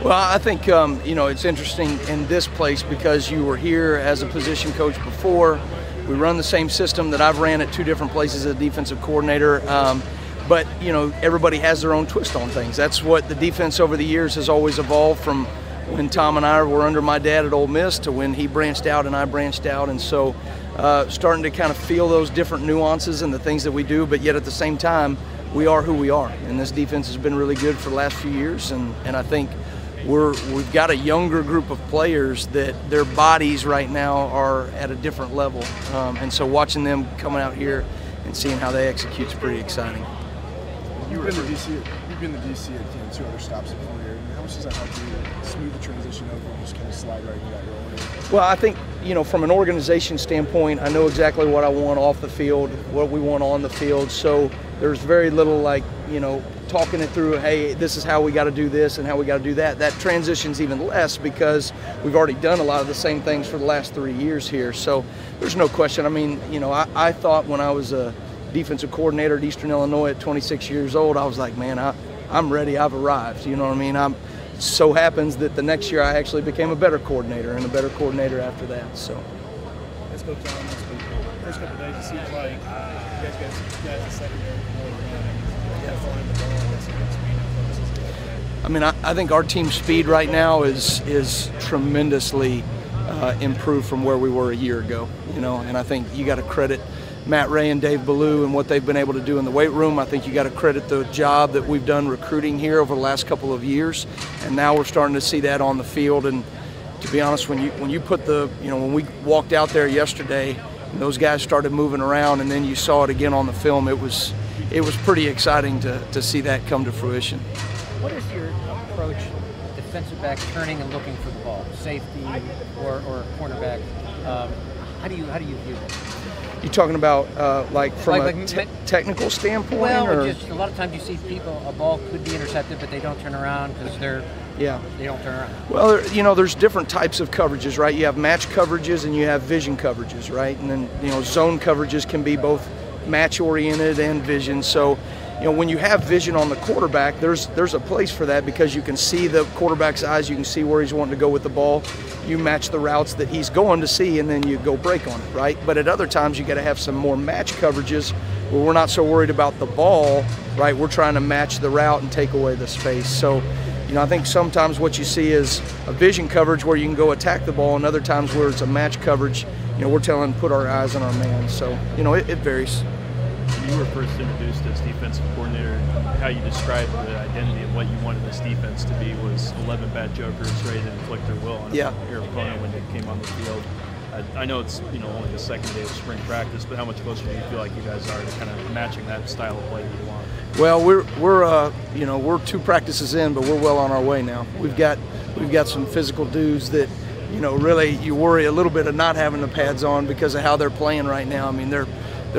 Well, I think you know, it's interesting in this place because you were here as a position coach before. We run the same system that I've ran at two different places as a defensive coordinator. But you know, everybody has their own twist on things. That's what the defense over the years has always evolved from when Tom and I were under my dad at Ole Miss to when he branched out and I branched out. And so starting to kind of feel those different nuances and the things that we do, but yet at the same time, we are who we are. And this defense has been really good for the last few years. And I think we've got a younger group of players that their bodies right now are at a different level. And so watching them coming out here and seeing how they execute is pretty exciting. You've been the DC at two other stops before here. How much does that help you smooth the transition over and just kind of slide right into that role? Well, I think, you know, from an organization standpoint, I know exactly what I want off the field, what we want on the field. So there's very little, like, you know, talking it through, hey, this is how we got to do this and how we got to do that. That transition's even less because we've already done a lot of the same things for the last 3 years here. So there's no question. I mean, you know, I thought when I was a defensive coordinator at Eastern Illinois at 26 years old, I was like, man, I'm ready, I've arrived, you know what I mean? So happens that the next year I actually became a better coordinator and a better coordinator after that, so. Let's go, John. First couple of days, it seems like you guys got the secondary I mean, I think our team's speed right now is tremendously improved from where we were a year ago, you know, and I think you got to credit Matt Ray and Dave Ballou and what they've been able to do in the weight room. I think you got to credit the job that we've done recruiting here over the last couple of years, and now we're starting to see that on the field. And to be honest, when you put when we walked out there yesterday, and those guys started moving around, and then you saw it again on the film, it was pretty exciting to see that come to fruition. What is your approach, defensive back turning and looking for the ball, safety or cornerback? How do you view that? You talking about like from a technical standpoint? Well, or? Just a lot of times you see people, a ball could be intercepted, but they don't turn around because they don't turn around. Well, you know, there's different types of coverages, right? You have match coverages and you have vision coverages, right? And then, you know, zone coverages can be both match oriented and vision. So, you know, when you have vision on the quarterback, there's a place for that because you can see the quarterback's eyes, you can see where he's wanting to go with the ball. You match the routes that he's going to see, and then you go break on it, right? But at other times, you got to have some more match coverages where we're not so worried about the ball, right? We're trying to match the route and take away the space. So, you know, I think sometimes what you see is a vision coverage where you can go attack the ball, and other times where it's a match coverage, you know, we're telling put our eyes on our man. So, you know, it varies. You were first introduced as defensive coordinator, and how you described the identity of what you wanted this defense to be was 11 bad jokers ready to inflict their will on your opponent when they came on the field. I know it's, you know, only the second day of spring practice, but how much closer do you feel like you guys are to kind of matching that style of play that you want? Well, we're 2 practices in, but we're well on our way now. We've got some physical dudes that, you know, really you worry a little bit of not having the pads on because of how they're playing right now. I mean, they're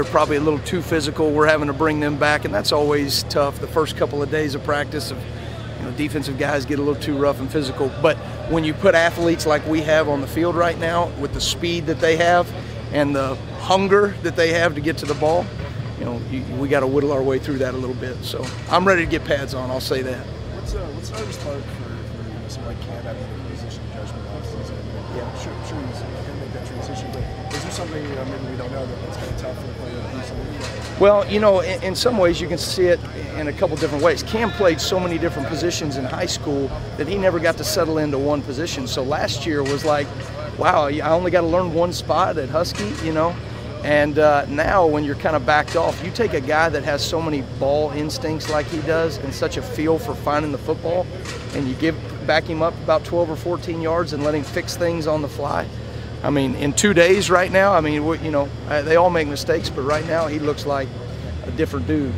probably a little too physical. We're having to bring them back, and that's always tough. The first couple of days of practice, defensive guys get a little too rough and physical. But when you put athletes like we have on the field right now, with the speed that they have and the hunger that they have to get to the ball, you know, we got to whittle our way through that a little bit. So I'm ready to get pads on. I'll say that. What's the hardest part for somebody like Cam having a position judgment off season? Yeah, I'm sure he's going to make that transition, but is there something maybe we don't know that's kind of tough for the player to do something? Well, you know, in some ways you can see it in a couple different ways. Cam played so many different positions in high school that he never got to settle into one position. So last year was like, wow, I only got to learn one spot at Husky, you know. And now when you're kind of backed off, you take a guy that has so many ball instincts like he does and such a feel for finding the football, and you back him up about 12 or 14 yards and let him fix things on the fly. I mean, in 2 days right now, I mean, you know, they all make mistakes, but right now he looks like a different dude.